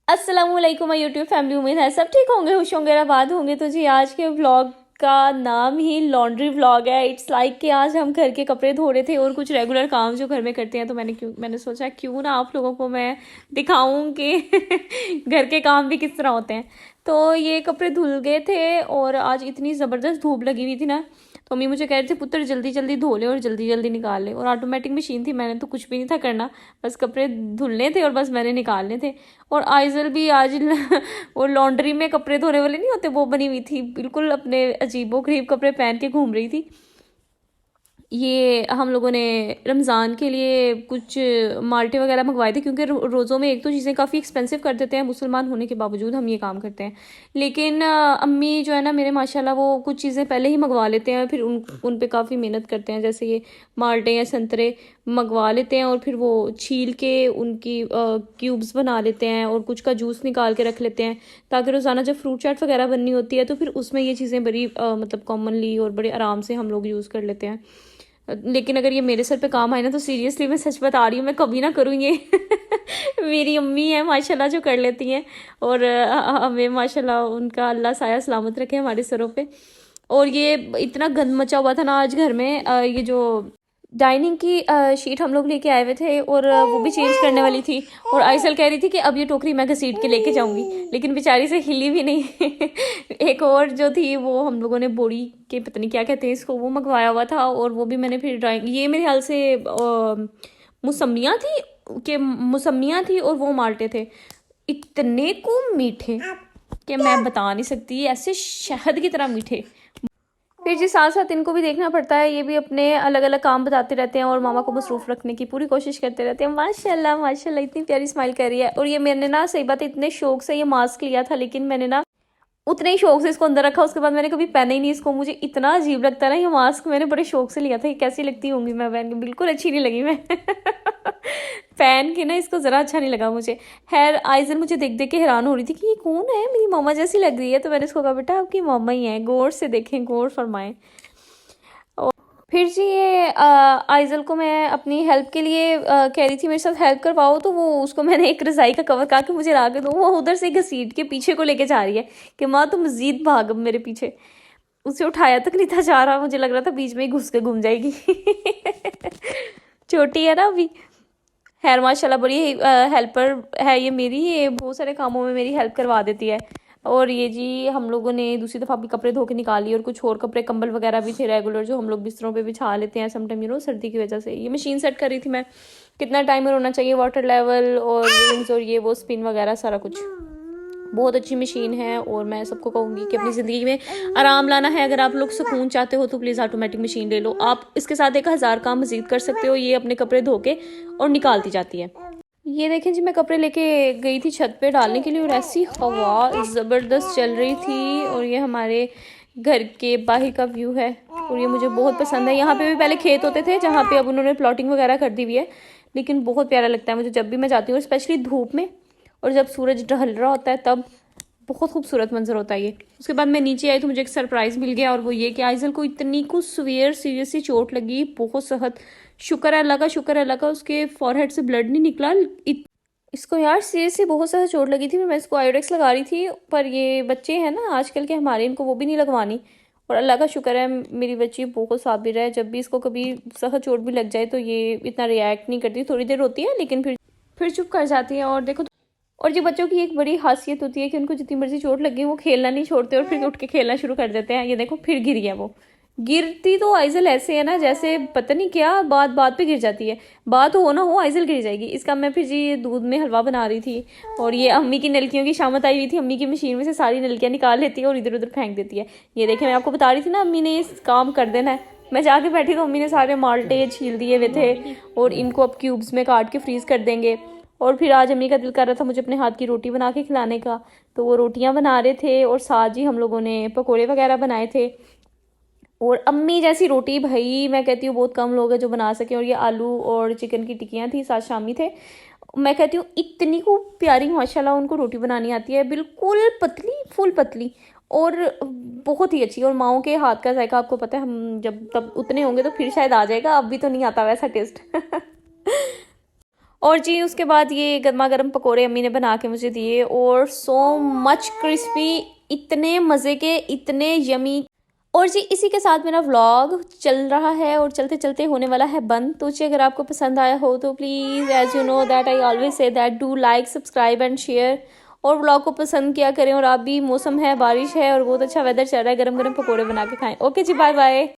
अस्सलामुअलैकुम my YouTube family. उम्मीद है सब ठीक होंगे, खुश होंगे, आबाद होंगे। तो जी आज के व्लॉग का नाम ही लॉन्ड्री व्लॉग है। इट्स लाइक कि आज हम घर के कपड़े धो रहे थे और कुछ रेगुलर काम जो घर में करते हैं, तो मैंने सोचा क्यों ना आप लोगों को मैं दिखाऊं कि घर के काम भी किस तरह होते हैं। तो ये कपड़े धुल गए थे और आज इतनी ज़बरदस्त धूप लगी हुई थी ना, तो मम्मी मुझे कह रहे थे पुत्र जल्दी जल्दी धो ले और जल्दी जल्दी निकाल ले। और ऑटोमेटिक मशीन थी, मैंने तो कुछ भी नहीं था करना, बस कपड़े धुलने थे और बस मैंने निकालने थे। और आइजल भी आज वो लॉन्ड्री में कपड़े धोने वाले नहीं होते, वो बनी हुई थी, बिल्कुल अपने अजीबो गरीब कपड़े पहन के घूम रही थी। ये हम लोगों ने रमज़ान के लिए कुछ माल्टे वगैरह मंगवाए थे, क्योंकि रोज़ों में एक तो चीज़ें काफ़ी एक्सपेंसिव कर देते हैं, मुसलमान होने के बावजूद हम ये काम करते हैं। लेकिन अम्मी जो है ना मेरे माशाल्लाह वो कुछ चीज़ें पहले ही मंगवा लेते हैं, फिर उन पे काफ़ी मेहनत करते हैं। जैसे ये माल्टे या संतरे मंगवा लेते हैं और फिर वो छील के उनकी क्यूब्स बना लेते हैं और कुछ का जूस निकाल के रख लेते हैं, ताकि रोज़ाना जब फ्रूट चाट वगैरह बननी होती है तो फिर उसमें ये चीज़ें बड़ी मतलब कॉमनली और बड़े आराम से हम लोग यूज़ कर लेते हैं। लेकिन अगर ये मेरे सर पे काम आए ना, तो सीरियसली मैं सच बता रही हूँ, मैं कभी ना करूँ ये। मेरी अम्मी है माशाल्लाह जो कर लेती हैं, और हमें माशाल्लाह उनका अल्लाह साया सलामत रखे हमारे सरों पे। और ये इतना गंद मचा हुआ था ना आज घर में, ये जो डाइनिंग की शीट हम लोग लेके आए हुए थे और वो भी चेंज करने वाली थी। और आइसल कह रही थी कि अब ये टोकरी मैं घसीट के लेके जाऊंगी, लेकिन बेचारी से हिली भी नहीं। एक और जो थी वो हम लोगों ने बोरी के पता नहीं क्या कहते हैं इसको, वो मंगवाया हुआ था, और वो भी मैंने फिर ड्राइंग, ये मेरे ख्याल से मौसमियाँ थी, कि मौसमियाँ थी और वो माल्टे थे, इतने को मीठे कि मैं बता नहीं सकती, ऐसे शहद की तरह मीठे। फिर जी साथ साथ इनको भी देखना पड़ता है, ये भी अपने अलग अलग काम बताते रहते हैं और मामा को मसरूफ रखने की पूरी कोशिश करते रहते हैं। माशाल्लाह माशाल्लाह इतनी प्यारी स्माइल कर रही है। और ये मैंने ना सही बात है इतने शौक से ये मास्क लिया था, लेकिन मैंने ना उतने ही शौक से इसको अंदर रखा, उसके बाद मैंने कभी पहना ही नहीं इसको। मुझे इतना अजीब लगता है ना ये मास्क, मैंने बड़े शौक से लिया था, ये कैसी लगती होंगी मैं पहन के, बिल्कुल अच्छी नहीं लगी मैं। पहन के ना इसको ज़रा अच्छा नहीं लगा मुझे। खैर आइजन मुझे देख देख के हैरान हो रही थी कि ये कौन है, मेरी मामा जैसी लग रही है। तो मैंने इसको कहा बेटा आपकी मामा ही है, गौर से देखें, गौर फरमाएं। फिर जी ये आइजल को मैं अपनी हेल्प के लिए कह रही थी मेरे साथ हेल्प करवाओ, तो वो उसको मैंने एक रज़ाई का कवर कहा कि मुझे ला के दो, वो उधर से घसीट के पीछे को लेके जा रही है कि माँ तुम मजीद भाग अब मेरे पीछे। उसे उठाया तक नहीं था जा रहा, मुझे लग रहा था बीच में ही घुस के घूम जाएगी। छोटी है ना अभी। खैर माशाल्लाह बड़ी हेल्पर है ये मेरी, ये बहुत सारे कामों में मेरी हेल्प करवा देती है। और ये जी हम लोगों ने दूसरी दफ़ा भी कपड़े धो के निकाली, और कुछ और कपड़े कंबल वगैरह भी थे रेगुलर जो हम लोग बिस्तरों पे बिछा लेते हैं समटाइम सर्दी की वजह से। ये मशीन सेट कर रही थी मैं, कितना टाइमर होना चाहिए, वाटर लेवल और रिंग्स और ये वो स्पिन वगैरह सारा कुछ। बहुत अच्छी मशीन है और मैं सबको कहूँगी कि अपनी ज़िंदगी में आराम लाना है, अगर आप लोग सुकून चाहते हो तो प्लीज़ ऑटोमेटिक मशीन ले लो। आप इसके साथ 1000 काम मज़ीद कर सकते हो, ये अपने कपड़े धो के और निकालती जाती है। ये देखें जी मैं कपड़े लेके गई थी छत पे डालने के लिए, और ऐसी हवा ज़बरदस्त चल रही थी। और ये हमारे घर के बाहर का व्यू है और ये मुझे बहुत पसंद है। यहाँ पे भी पहले खेत होते थे जहाँ पे अब उन्होंने प्लॉटिंग वगैरह कर दी हुई है, लेकिन बहुत प्यारा लगता है मुझे जब भी मैं जाती हूँ, स्पेशली धूप में और जब सूरज ढल रहा होता है तब बहुत खूबसूरत मंजर होता है ये। उसके बाद मैं नीचे आई तो मुझे एक सरप्राइज़ मिल गया, और वो ये कि आइजल को इतनी कुछ सीवियर सीरियसली चोट लगी, बहुत सख्त। शुक्र है अल्लाह का, शुक्र है अल्लाह का, उसके फॉरहेड से ब्लड नहीं निकला। इसको यार सीरियसली बहुत ज़्यादा चोट लगी थी, मैं इसको आयोडेक्स लगा रही थी, पर ये बच्चे हैं ना आजकल के हमारे, इनको वो भी नहीं लगवानी। और अल्लाह का शुक्र है मेरी बच्ची बहुत साबिर है, जब भी इसको कभी सख्त चोट भी लग जाए तो ये इतना रिएक्ट नहीं करती, थोड़ी देर होती है लेकिन फिर चुप कर जाती है। और देखो, और जो बच्चों की एक बड़ी खासियत होती है कि उनको जितनी मर्जी चोट लगे वो खेलना नहीं छोड़ते और फिर उठ के खेलना शुरू कर देते हैं। ये देखो फिर गिर गया वो। गिरती तो आइजल ऐसे है ना जैसे पता नहीं क्या, बात बात पे गिर जाती है, बात हो ना हो आइजल गिर जाएगी। इसका मैं फिर जी दूध में हलवा बना रही थी, और ये अम्मी की नलकियों की शामत आई हुई थी, अम्मी की मशीन में से सारी नलकियाँ निकाल लेती है और इधर उधर फेंक देती है। ये देखे मैं आपको बता रही थी ना अम्मी ने इस काम कर देना है। मैं जाके बैठी तो अम्मी ने सारे माल्टे छील दिए हुए थे और इनको अब क्यूब्स में काट के फ्रीज़ कर देंगे। और फिर आज अम्मी का दिल कर रहा था मुझे अपने हाथ की रोटी बना के खिलाने का, तो वो रोटियां बना रहे थे और साथ ही हम लोगों ने पकोड़े वगैरह बनाए थे। और अम्मी जैसी रोटी भाई मैं कहती हूँ बहुत कम लोग हैं जो बना सके। और ये आलू और चिकन की टिक्कियाँ थी, साथ शामी थे। मैं कहती हूँ इतनी को प्यारी माशाल्लाह उनको रोटी बनानी आती है, बिल्कुल पतली, फुल पतली और बहुत ही अच्छी। और माओ के हाथ का जायका आपको पता है, हम जब तब उतने होंगे तो फिर शायद आ जाएगा, अब भी तो नहीं आता वैसा टेस्ट। और जी उसके बाद ये गर्मा गर्म पकोड़े अम्मी ने बना के मुझे दिए और सो मच क्रिस्पी, इतने मज़े के, इतने यमी। और जी इसी के साथ मेरा व्लॉग चल रहा है और चलते चलते होने वाला है बंद। तो जी अगर आपको पसंद आया हो तो please, as you know that I always say that, do like subscribe and share. और व्लॉग को पसंद किया करें। और आप भी, मौसम है, बारिश है और बहुत अच्छा वेदर चल रहा है, गरम गरम पकोड़े बना के खाएं। ओके जी, बाय बाय।